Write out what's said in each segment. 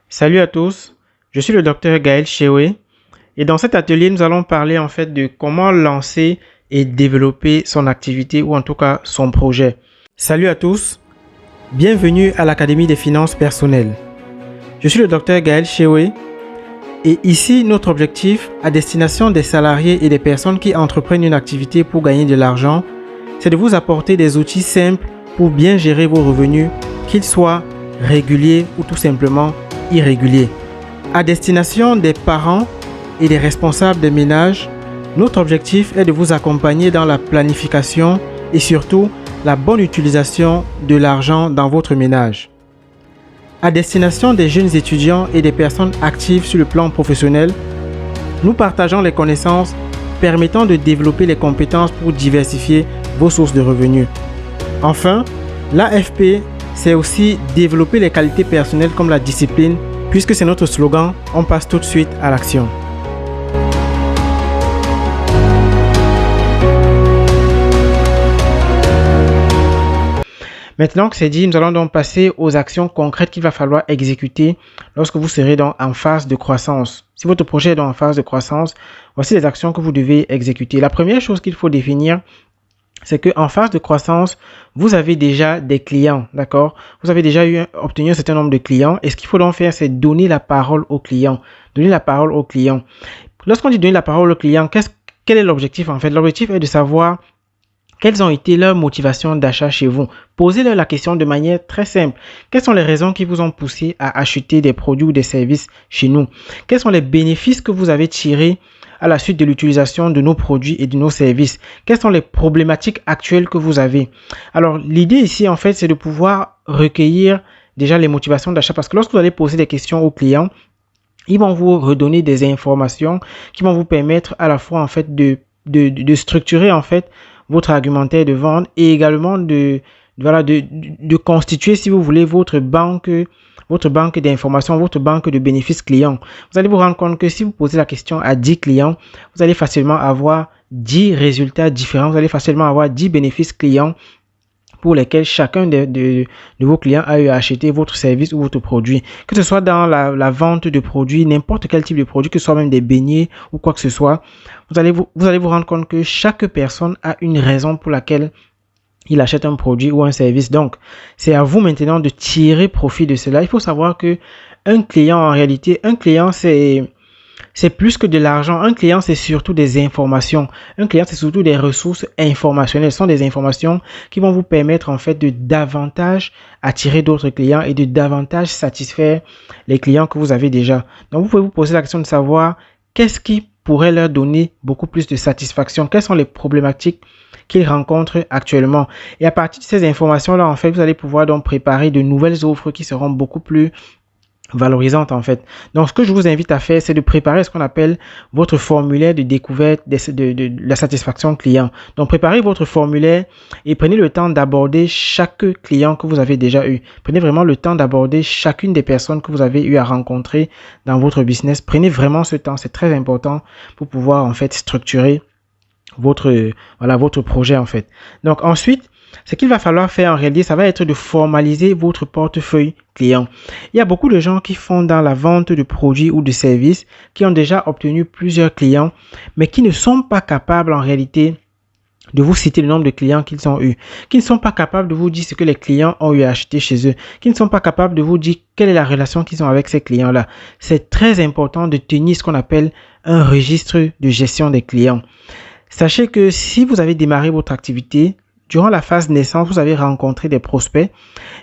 Salut à tous, je suis le docteur Gaël Chewe et dans cet atelier, nous allons parler en fait de comment lancer et développer son activité ou en tout cas son projet. Salut à tous, bienvenue à l'Académie des finances personnelles. Je suis le docteur Gaël Chewe et ici, notre objectif à destination des salariés et des personnes qui entreprennent une activité pour gagner de l'argent, c'est de vous apporter des outils simples pour bien gérer vos revenus, qu'ils soient réguliers ou tout simplement irréguliers. À destination des parents et des responsables des ménages, notre objectif est de vous accompagner dans la planification et surtout la bonne utilisation de l'argent dans votre ménage. À destination des jeunes étudiants et des personnes actives sur le plan professionnel, nous partageons les connaissances permettant de développer les compétences pour diversifier vos sources de revenus. Enfin, l'AFP, c'est aussi développer les qualités personnelles comme la discipline, puisque c'est notre slogan, on passe tout de suite à l'action. Maintenant que c'est dit, nous allons donc passer aux actions concrètes qu'il va falloir exécuter lorsque vous serez donc en phase de croissance. Si votre projet est donc en phase de croissance, voici les actions que vous devez exécuter. La première chose qu'il faut définir, c'est qu'en phase de croissance, vous avez déjà des clients, d'accord? Vous avez déjà obtenu un certain nombre de clients et ce qu'il faut donc faire, c'est donner la parole aux clients. Donner la parole aux clients. Lorsqu'on dit donner la parole aux clients, quel est l'objectif en fait? L'objectif est de savoir quelles ont été leurs motivations d'achat chez vous. Posez-leur la question de manière très simple. Quelles sont les raisons qui vous ont poussé à acheter des produits ou des services chez nous? Quels sont les bénéfices que vous avez tirés à la suite de l'utilisation de nos produits et de nos services? Quelles sont les problématiques actuelles que vous avez? Alors, l'idée ici, en fait, c'est de pouvoir recueillir déjà les motivations d'achat parce que lorsque vous allez poser des questions aux clients, ils vont vous redonner des informations qui vont vous permettre à la fois, en fait, de structurer, en fait, votre argumentaire de vente et également de constituer, si vous voulez, votre banque d'informations, votre banque de bénéfices clients. Vous allez vous rendre compte que si vous posez la question à 10 clients, vous allez facilement avoir 10 résultats différents. Vous allez facilement avoir 10 bénéfices clients pour lesquels chacun de vos clients a eu à acheter votre service ou votre produit. Que ce soit dans la vente de produits, n'importe quel type de produit, que ce soit même des beignets ou quoi que ce soit, vous allez vous rendre compte que chaque personne a une raison pour laquelle il achète un produit ou un service. Donc, c'est à vous maintenant de tirer profit de cela. Il faut savoir que un client, en réalité, un client, c'est plus que de l'argent. Un client, c'est surtout des informations. Un client, c'est surtout des ressources informationnelles. Ce sont des informations qui vont vous permettre, en fait, de davantage attirer d'autres clients et de davantage satisfaire les clients que vous avez déjà. Donc, vous pouvez vous poser la question de savoir qu'est-ce qui pourrait leur donner beaucoup plus de satisfaction. Quelles sont les problématiques qu'ils rencontrent actuellement. Et à partir de ces informations-là, en fait, vous allez pouvoir donc préparer de nouvelles offres qui seront beaucoup plus valorisante en fait. Donc ce que je vous invite à faire, c'est de préparer ce qu'on appelle votre formulaire de découverte de la satisfaction client. Donc préparez votre formulaire et prenez le temps d'aborder chaque client que vous avez déjà eu. Prenez vraiment le temps d'aborder chacune des personnes que vous avez eu à rencontrer dans votre business. Prenez vraiment ce temps, c'est très important pour pouvoir en fait structurer votre projet en fait. Donc ensuite, ce qu'il va falloir faire en réalité, ça va être de formaliser votre portefeuille client. Il y a beaucoup de gens qui font dans la vente de produits ou de services, qui ont déjà obtenu plusieurs clients, mais qui ne sont pas capables en réalité de vous citer le nombre de clients qu'ils ont eu, qui ne sont pas capables de vous dire ce que les clients ont eu à acheter chez eux, qui ne sont pas capables de vous dire quelle est la relation qu'ils ont avec ces clients-là. C'est très important de tenir ce qu'on appelle un registre de gestion des clients. Sachez que si vous avez démarré votre activité, durant la phase naissance, vous avez rencontré des prospects.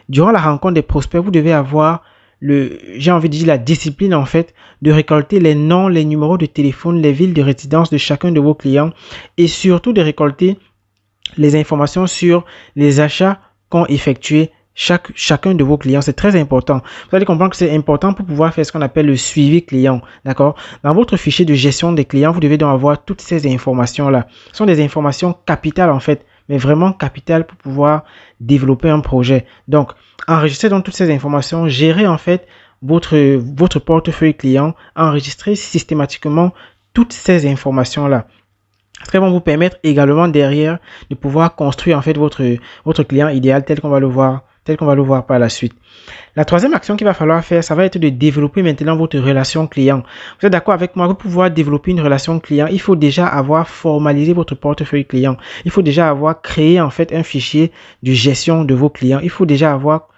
Durant la rencontre des prospects, vous devez avoir la discipline en fait de récolter les noms, les numéros de téléphone, les villes de résidence de chacun de vos clients et surtout de récolter les informations sur les achats qu'ont effectués chacun de vos clients. C'est très important. Vous allez comprendre que c'est important pour pouvoir faire ce qu'on appelle le suivi client. D'accord? Dans votre fichier de gestion des clients, vous devez donc avoir toutes ces informations-là. Ce sont des informations capitales en fait, mais vraiment capitales pour pouvoir développer un projet. Donc, enregistrez donc toutes ces informations, gérez en fait votre portefeuille client, enregistrez systématiquement toutes ces informations-là. Ce qui va vous permettre également derrière de pouvoir construire en fait votre client idéal tel qu'on va le voir tel qu'on va le voir par la suite. La troisième action qu'il va falloir faire, ça va être de développer maintenant votre relation client. Vous êtes d'accord avec moi? Pour pouvoir développer une relation client, il faut déjà avoir formalisé votre portefeuille client. Il faut déjà avoir créé en fait un fichier de gestion de vos clients. Il faut déjà avoir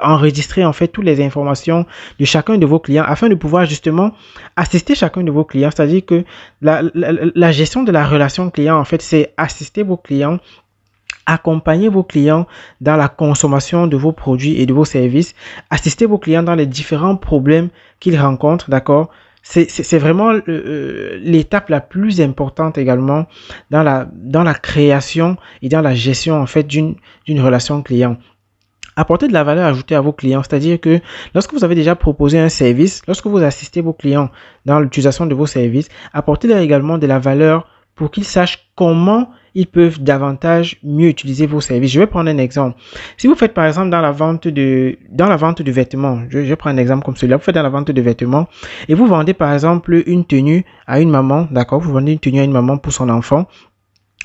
enregistrer en fait toutes les informations de chacun de vos clients afin de pouvoir justement assister chacun de vos clients. C'est-à-dire que la gestion de la relation client en fait, c'est assister vos clients, accompagner vos clients dans la consommation de vos produits et de vos services, assister vos clients dans les différents problèmes qu'ils rencontrent, d'accord? C'est vraiment l'étape la plus importante également dans la création et dans la gestion en fait d'une relation client. Apporter de la valeur ajoutée à vos clients, c'est-à-dire que lorsque vous avez déjà proposé un service, lorsque vous assistez vos clients dans l'utilisation de vos services, apportez-leur également de la valeur pour qu'ils sachent comment ils peuvent davantage mieux utiliser vos services. Je vais prendre un exemple. Si vous faites par exemple dans la vente de vêtements, je prends un exemple comme celui-là, vous faites dans la vente de vêtements et vous vendez par exemple une tenue à une maman, d'accord, vous vendez une tenue à une maman pour son enfant.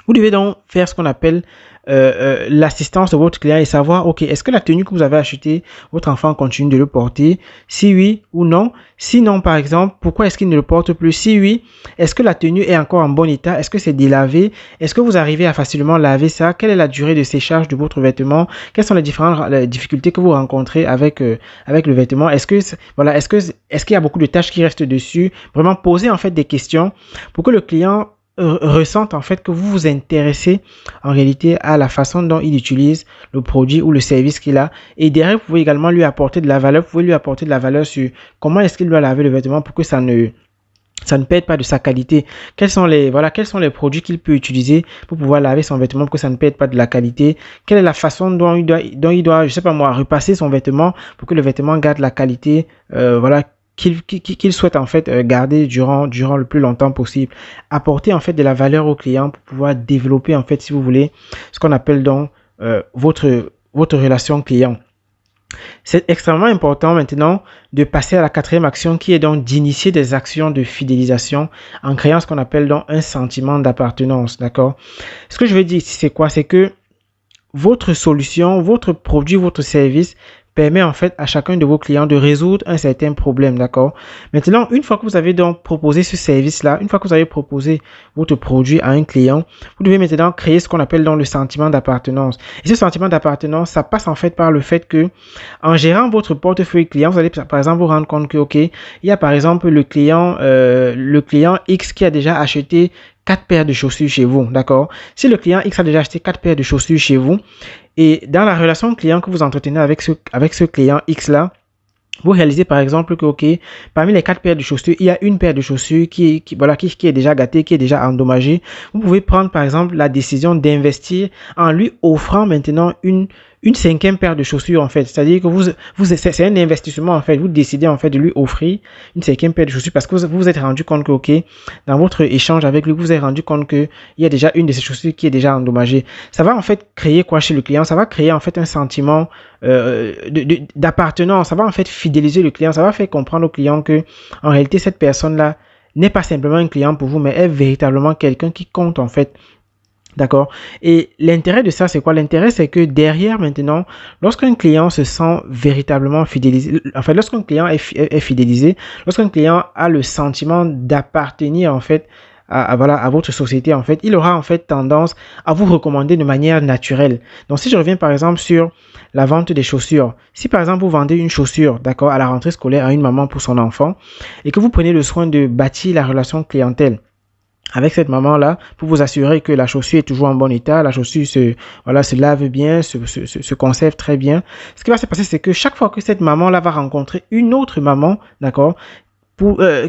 Vous devez donc faire ce qu'on appelle l'assistance de votre client et savoir, ok, est-ce que la tenue que vous avez achetée, votre enfant continue de le porter? Si oui ou non. Sinon, par exemple, pourquoi est-ce qu'il ne le porte plus? Si oui, est-ce que la tenue est encore en bon état? Est-ce que c'est délavé? Est-ce que vous arrivez à facilement laver ça? Quelle est la durée de séchage de votre vêtement? Quelles sont les différentes difficultés que vous rencontrez avec le vêtement? Est-ce qu'il y a beaucoup de tâches qui restent dessus? Vraiment poser en fait des questions pour que le client ressentent en fait que vous vous intéressez en réalité à la façon dont il utilise le produit ou le service qu'il a, et derrière vous pouvez également lui apporter de la valeur. Vous pouvez lui apporter de la valeur sur comment est-ce qu'il doit laver le vêtement pour que ça ne perde pas de sa qualité. Quels sont les produits qu'il peut utiliser pour pouvoir laver son vêtement pour que ça ne perde pas de la qualité? Quelle est la façon dont il doit, je sais pas moi, repasser son vêtement pour que le vêtement garde la qualité, qu'il souhaite en fait garder durant le plus longtemps possible. Apporter en fait de la valeur au client pour pouvoir développer en fait, si vous voulez, ce qu'on appelle donc votre relation client. C'est extrêmement important maintenant de passer à la quatrième action qui est donc d'initier des actions de fidélisation en créant ce qu'on appelle donc un sentiment d'appartenance, d'accord? Ce que je veux dire ici, c'est quoi? C'est que votre solution, votre produit, votre service permet en fait à chacun de vos clients de résoudre un certain problème, d'accord? Maintenant, une fois que vous avez donc proposé ce service-là, une fois que vous avez proposé votre produit à un client, vous devez maintenant créer ce qu'on appelle donc le sentiment d'appartenance. Et ce sentiment d'appartenance, ça passe en fait par le fait que, en gérant votre portefeuille client, vous allez par exemple vous rendre compte que, ok, il y a par exemple le client X qui a déjà acheté 4 paires de chaussures chez vous, d'accord? Si le client X a déjà acheté 4 paires de chaussures chez vous, et dans la relation client que vous entretenez avec ce client X là, vous réalisez par exemple que, ok, parmi les 4 paires de chaussures, il y a une paire de chaussures qui est déjà gâtée, qui est déjà endommagée. Vous pouvez prendre par exemple la décision d'investir en lui offrant maintenant une 5e paire de chaussures en fait. C'est-à-dire que c'est un investissement en fait. Vous décidez en fait de lui offrir une 5e paire de chaussures parce que vous vous êtes rendu compte que, ok, dans votre échange avec lui, vous vous êtes rendu compte que il y a déjà une de ces chaussures qui est déjà endommagée. Ça va en fait créer quoi chez le client? Ça va créer en fait un sentiment d'appartenance. Ça va en fait fidéliser le client. Ça va faire comprendre au client que en réalité cette personne-là n'est pas simplement un client pour vous, mais est véritablement quelqu'un qui compte en fait. D'accord? Et l'intérêt de ça, c'est quoi? L'intérêt, c'est que derrière, maintenant, lorsqu'un client se sent véritablement fidélisé, en fait, lorsqu'un client est fidélisé, lorsqu'un client a le sentiment d'appartenir, en fait, à votre société, en fait, il aura, en fait, tendance à vous recommander de manière naturelle. Donc, si je reviens, par exemple, sur la vente des chaussures, si, par exemple, vous vendez une chaussure, d'accord, à la rentrée scolaire à une maman pour son enfant, et que vous prenez le soin de bâtir la relation clientèle avec cette maman-là, pour vous assurer que la chaussure est toujours en bon état, la chaussure se lave bien, se conserve très bien. Ce qui va se passer, c'est que chaque fois que cette maman-là va rencontrer une autre maman, d'accord,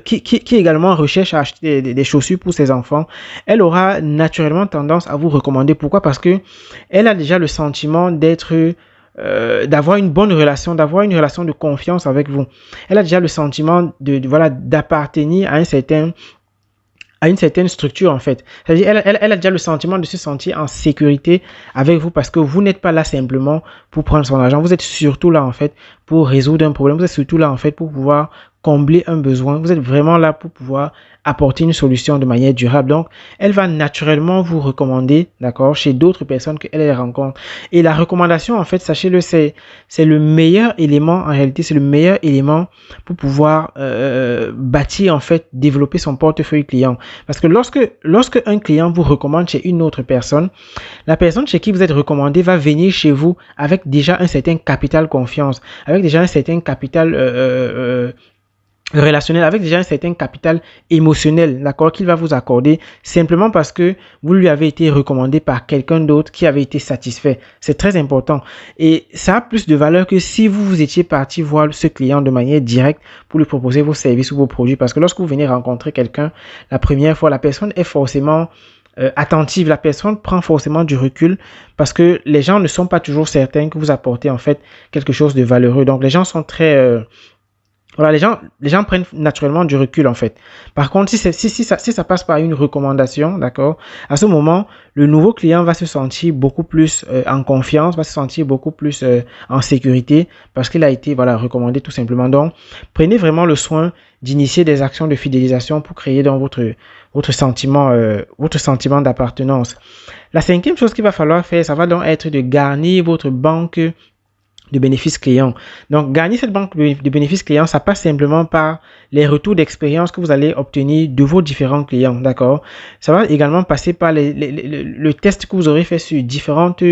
qui également recherche à acheter des chaussures pour ses enfants, elle aura naturellement tendance à vous recommander. Pourquoi? Parce que elle a déjà le sentiment d'avoir une bonne relation, d'avoir une relation de confiance avec vous. Elle a déjà le sentiment d'appartenir à une certaine structure en fait. C'est-à-dire elle a déjà le sentiment de se sentir en sécurité avec vous parce que vous n'êtes pas là simplement pour prendre son argent. Vous êtes surtout là en fait pour résoudre un problème. Vous êtes surtout là en fait pour pouvoir combler un besoin. Vous êtes vraiment là pour pouvoir apporter une solution de manière durable. Donc, elle va naturellement vous recommander, d'accord, chez d'autres personnes qu'elle rencontre. Et la recommandation, en fait, sachez-le, c'est le meilleur élément, en réalité, c'est le meilleur élément pour pouvoir bâtir, en fait, développer son portefeuille client. Parce que lorsque un client vous recommande chez une autre personne, la personne chez qui vous êtes recommandé va venir chez vous avec déjà un certain capital confiance, avec déjà un certain capital relationnel, avec déjà un certain capital émotionnel, d'accord, qu'il va vous accorder simplement parce que vous lui avez été recommandé par quelqu'un d'autre qui avait été satisfait. C'est très important et ça a plus de valeur que si vous étiez parti voir ce client de manière directe pour lui proposer vos services ou vos produits, parce que lorsque vous venez rencontrer quelqu'un la première fois, la personne est forcément attentive, la personne prend forcément du recul parce que les gens ne sont pas toujours certains que vous apportez en fait quelque chose de valeureux. Donc les gens sont très voilà, les gens prennent naturellement du recul en fait. Par contre, si ça passe par une recommandation, d'accord, à ce moment, le nouveau client va se sentir beaucoup plus en confiance, va se sentir beaucoup plus en sécurité parce qu'il a été voilà recommandé tout simplement. Donc, prenez vraiment le soin d'initier des actions de fidélisation pour créer dans votre sentiment d'appartenance. La cinquième chose qu'il va falloir faire, ça va donc être de garnir votre banque de bénéfices clients. Donc, gagner cette banque de bénéfices clients, ça passe simplement par les retours d'expérience que vous allez obtenir de vos différents clients, d'accord? Ça va également passer par le test que vous aurez fait sur différentes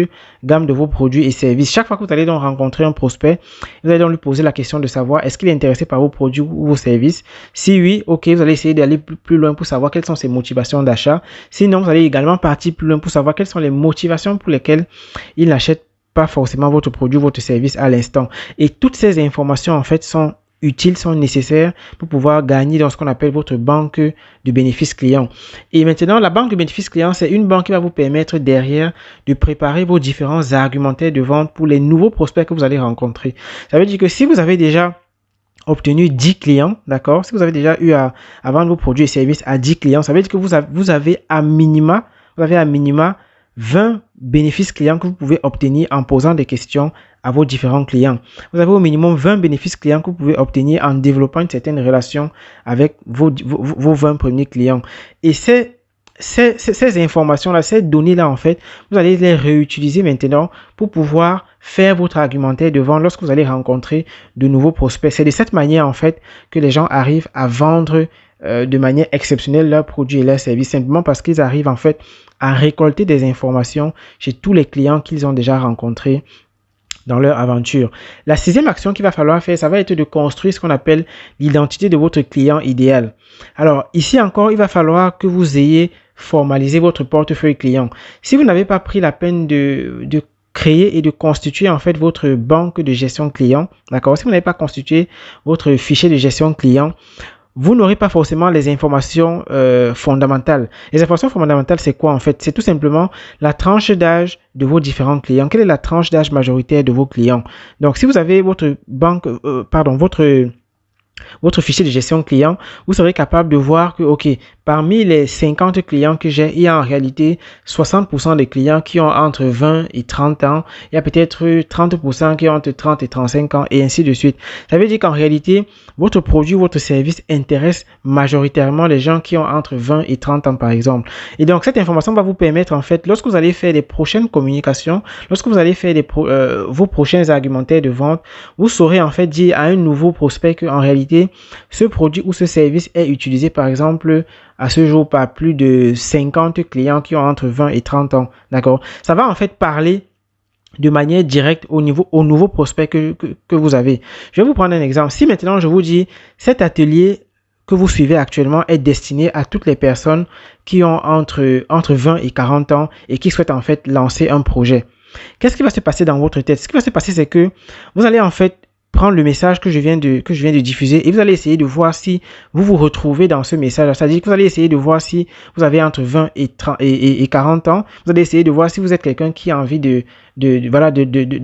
gammes de vos produits et services. Chaque fois que vous allez donc rencontrer un prospect, vous allez donc lui poser la question de savoir est-ce qu'il est intéressé par vos produits ou vos services. Si oui, ok, vous allez essayer d'aller plus loin pour savoir quelles sont ses motivations d'achat. Sinon, vous allez également partir plus loin pour savoir quelles sont les motivations pour lesquelles il n'achète pas forcément votre produit, votre service à l'instant. Et toutes ces informations, en fait, sont utiles, sont nécessaires pour pouvoir gagner dans ce qu'on appelle votre banque de bénéfices clients. Et maintenant, la banque de bénéfices clients, c'est une banque qui va vous permettre derrière de préparer vos différents argumentaires de vente pour les nouveaux prospects que vous allez rencontrer. Ça veut dire que si vous avez déjà obtenu 10 clients, d'accord, si vous avez déjà eu à vendre vos produits et services à 10 clients, ça veut dire que vous avez à minima 20 bénéfices clients que vous pouvez obtenir en posant des questions à vos différents clients. Vous avez au minimum 20 bénéfices clients que vous pouvez obtenir en développant une certaine relation avec vos 20 premiers clients. Et ces informations-là, ces données-là, en fait, vous allez les réutiliser maintenant pour pouvoir faire votre argumentaire de vente lorsque vous allez rencontrer de nouveaux prospects. C'est de cette manière, en fait, que les gens arrivent à vendre de manière exceptionnelle leurs produits et leurs services, simplement parce qu'ils arrivent, en fait, à récolter des informations chez tous les clients qu'ils ont déjà rencontrés dans leur aventure. La sixième action qu'il va falloir faire, ça va être de construire ce qu'on appelle l'identité de votre client idéal. Alors, ici encore, il va falloir que vous ayez formalisé votre portefeuille client. Si vous n'avez pas pris la peine de créer et de constituer en fait votre banque de gestion client, d'accord? Si vous n'avez pas constitué votre fichier de gestion client, vous n'aurez pas forcément les informations fondamentales. Les informations fondamentales, c'est quoi en fait? C'est tout simplement la tranche d'âge de vos différents clients. Quelle est la tranche d'âge majoritaire de vos clients? Donc, si vous avez votre votre fichier de gestion client, vous serez capable de voir que, ok, parmi les 50 clients que j'ai, il y a en réalité 60% des clients qui ont entre 20 et 30 ans. Il y a peut-être 30% qui ont entre 30 et 35 ans et ainsi de suite. Ça veut dire qu'en réalité, votre produit, votre service intéresse majoritairement les gens qui ont entre 20 et 30 ans, par exemple. Et donc, cette information va vous permettre, en fait, lorsque vous allez faire des prochaines communications, lorsque vous allez faire vos prochains argumentaires de vente, vous saurez, en fait, dire à un nouveau prospect qu'en réalité, ce produit ou ce service est utilisé par exemple à ce jour par plus de 50 clients qui ont entre 20 et 30 ans. D'accord? Ça va en fait parler de manière directe au nouveau prospect que vous avez. Je vais vous prendre un exemple. Si maintenant je vous dis cet atelier que vous suivez actuellement est destiné à toutes les personnes qui ont entre 20 et 40 ans et qui souhaitent en fait lancer un projet. Qu'est-ce qui va se passer dans votre tête? Ce qui va se passer, c'est que vous allez en fait prendre le message que je viens de diffuser et vous allez essayer de voir si vous vous retrouvez dans ce message. C'est-à-dire que vous allez essayer de voir si vous avez entre 20 et 30 et 40 ans. Vous allez essayer de voir si vous êtes quelqu'un qui a envie de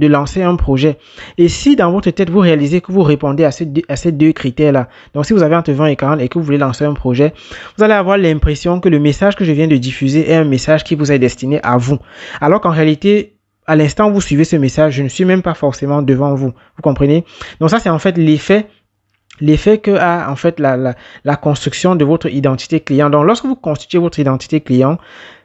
lancer un projet. Et si dans votre tête, vous réalisez que vous répondez à ces deux critères-là, donc si vous avez entre 20 et 40 et que vous voulez lancer un projet, vous allez avoir l'impression que le message que je viens de diffuser est un message qui vous est destiné à vous. Alors qu'en réalité, à l'instant où vous suivez ce message, je ne suis même pas forcément devant vous. Vous comprenez? Donc ça, c'est en fait l'effet l'effet que a en fait la construction de votre identité client. Donc, lorsque vous constituez votre identité client,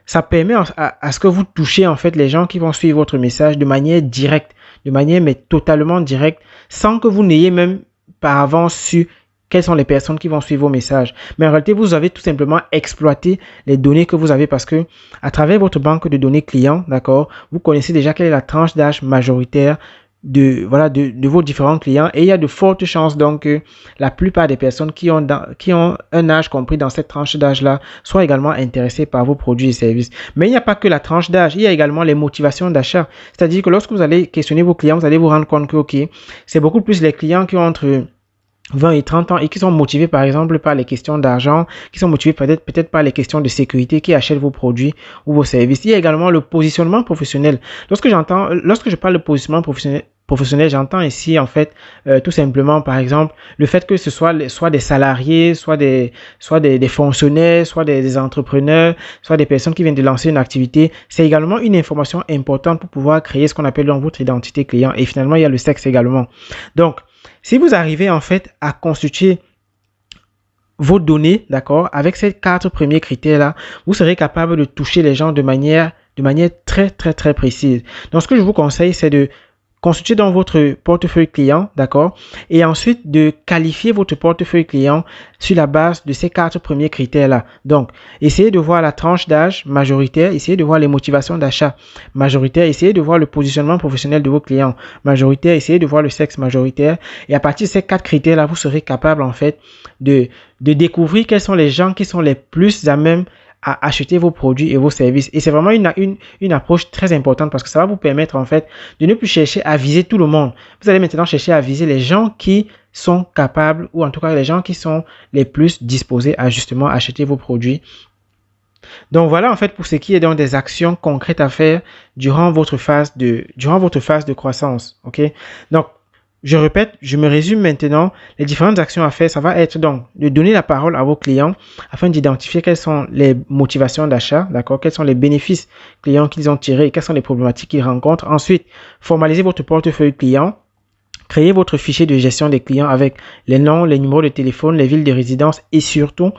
ça permet à ce que vous touchiez en fait les gens qui vont suivre votre message de manière directe, de manière mais totalement directe, sans que vous n'ayez même par avance su quelles sont les personnes qui vont suivre vos messages. Mais en réalité, vous avez tout simplement exploité les données que vous avez parce que à travers votre banque de données clients, d'accord, vous connaissez déjà quelle est la tranche d'âge majoritaire de vos différents clients, et il y a de fortes chances donc que la plupart des personnes qui ont un âge compris dans cette tranche d'âge là soient également intéressées par vos produits et services. Mais il n'y a pas que la tranche d'âge, il y a également les motivations d'achat. C'est-à-dire que lorsque vous allez questionner vos clients, vous allez vous rendre compte que ok, c'est beaucoup plus les clients qui ont entre 20 et 30 ans et qui sont motivés par exemple par les questions d'argent, qui sont motivés peut-être par les questions de sécurité, qui achètent vos produits ou vos services. Il y a également le positionnement professionnel. Lorsque je parle de positionnement professionnel, j'entends ici en fait tout simplement par exemple le fait que ce soit des salariés, soit des fonctionnaires, soit des entrepreneurs, soit des personnes qui viennent de lancer une activité. C'est également une information importante pour pouvoir créer ce qu'on appelle dans votre identité client. Et finalement, il y a le sexe également. Donc, si vous arrivez en fait à constituer vos données, d'accord, avec ces 4 premiers critères-là, vous serez capable de toucher les gens de manière très, très, très précise. Donc, ce que je vous conseille, c'est de constituer dans votre portefeuille client, d'accord, et ensuite de qualifier votre portefeuille client sur la base de ces 4 premiers critères-là. Donc, essayez de voir la tranche d'âge majoritaire, essayez de voir les motivations d'achat majoritaire, essayez de voir le positionnement professionnel de vos clients majoritaire, essayez de voir le sexe majoritaire, et à partir de ces 4 critères-là, vous serez capable en fait de découvrir quels sont les gens qui sont les plus à même à acheter vos produits et vos services. Et c'est vraiment une approche très importante parce que ça va vous permettre en fait de ne plus chercher à viser tout le monde. Vous allez maintenant chercher à viser les gens qui sont capables, ou en tout cas les gens qui sont les plus disposés à justement acheter vos produits. Donc voilà en fait pour ce qui est donc des actions concrètes à faire durant votre phase de croissance. Ok? Donc je répète, je me résume maintenant. Les différentes actions à faire, ça va être donc de donner la parole à vos clients afin d'identifier quelles sont les motivations d'achat, d'accord, quels sont les bénéfices clients qu'ils ont tirés et quelles sont les problématiques qu'ils rencontrent. Ensuite, formaliser votre portefeuille client. Créez votre fichier de gestion des clients avec les noms, les numéros de téléphone, les villes de résidence et surtout,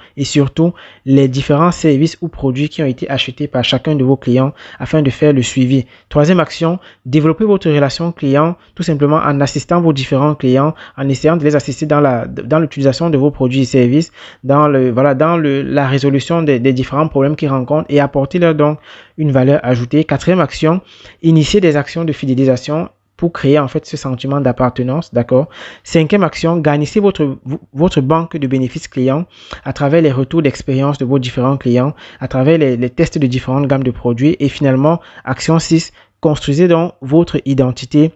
les différents services ou produits qui ont été achetés par chacun de vos clients afin de faire le suivi. Troisième action, développer votre relation client tout simplement en assistant vos différents clients, en essayant de les assister dans l'utilisation de vos produits et services, dans la résolution des différents problèmes qu'ils rencontrent et apporter leur donc une valeur ajoutée. Quatrième action, initier des actions de fidélisation pour créer en fait ce sentiment d'appartenance, d'accord. Cinquième action, garnissez votre banque de bénéfices clients à travers les retours d'expérience de vos différents clients, à travers les tests de différentes gammes de produits. Et finalement, action 6, construisez donc votre identité,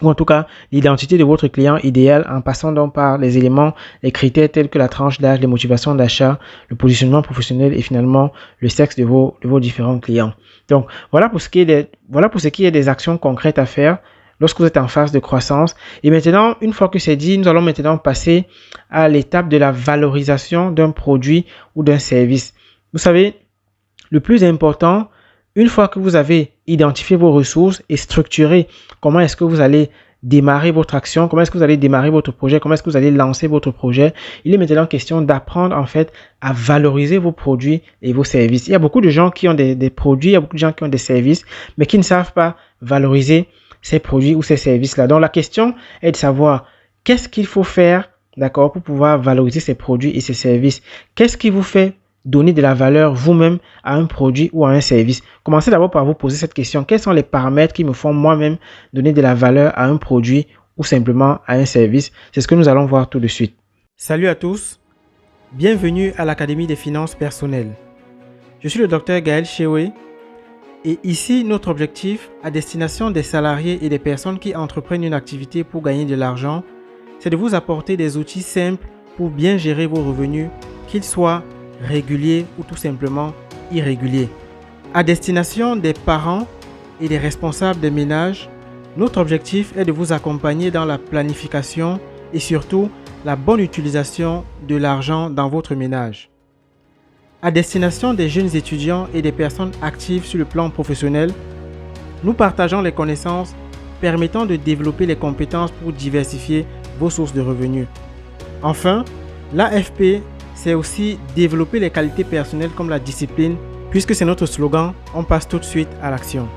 ou en tout cas l'identité de votre client idéal en passant donc par les éléments, les critères tels que la tranche d'âge, les motivations d'achat, le positionnement professionnel et finalement le sexe de vos différents clients. Donc voilà pour ce qui est des actions concrètes à faire lorsque vous êtes en phase de croissance. Et maintenant, une fois que c'est dit, nous allons maintenant passer à l'étape de la valorisation d'un produit ou d'un service. Vous savez, le plus important, une fois que vous avez identifié vos ressources et structuré comment est-ce que vous allez démarrer votre action, comment est-ce que vous allez démarrer votre projet, comment est-ce que vous allez lancer votre projet, il est maintenant question d'apprendre en fait à valoriser vos produits et vos services. Il y a beaucoup de gens qui ont des produits, il y a beaucoup de gens qui ont des services, mais qui ne savent pas valoriser ces produits ou ces services-là. Donc, la question est de savoir qu'est-ce qu'il faut faire, d'accord, pour pouvoir valoriser ces produits et ces services. Qu'est-ce qui vous fait donner de la valeur vous-même à un produit ou à un service? Commencez d'abord par vous poser cette question. Quels sont les paramètres qui me font moi-même donner de la valeur à un produit ou simplement à un service? C'est ce que nous allons voir tout de suite. Salut à tous. Bienvenue à l'Académie des finances personnelles. Je suis le Dr Gaël Chewe. Et ici, notre objectif, à destination des salariés et des personnes qui entreprennent une activité pour gagner de l'argent, c'est de vous apporter des outils simples pour bien gérer vos revenus, qu'ils soient réguliers ou tout simplement irréguliers. À destination des parents et des responsables des ménages, notre objectif est de vous accompagner dans la planification et surtout la bonne utilisation de l'argent dans votre ménage. À destination des jeunes étudiants et des personnes actives sur le plan professionnel, nous partageons les connaissances permettant de développer les compétences pour diversifier vos sources de revenus. Enfin, l'AFP, c'est aussi développer les qualités personnelles comme la discipline, puisque c'est notre slogan, on passe tout de suite à l'action.